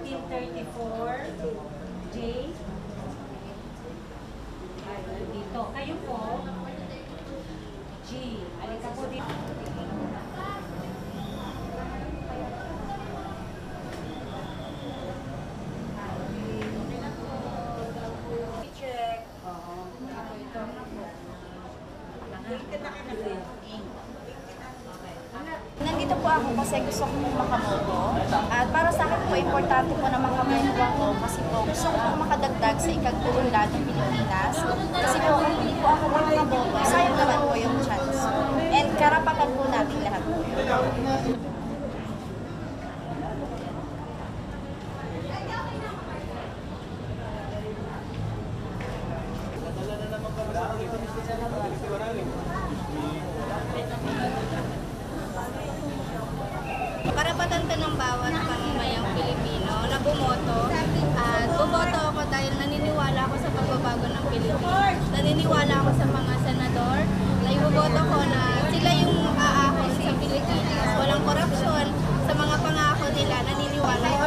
1934. J. Dito. Kayo po. G. Alika po dito. Check. Oo. Ito. Nandito po ako kasi gusto kong makaboto. At para sa akin po, importante po na makaboto ako kasi po gusto ko pong makadagdag sa ikagulungan ng Pilipinas. Kasi po kung hindi po ako makaboto, sayang naman po yung chance. And karapatan po natin lahat po. Karapatan to ng bawat pamamayang Pilipino na bumoto. At bumoto ako dahil naniniwala ako sa pagbabago ng Pilipinas. Naniniwala ako sa mga senador na iboboto ko na sila yung aahon sa Pilipinas. Walang korupsyon sa mga pangako nila. Naniniwala ako.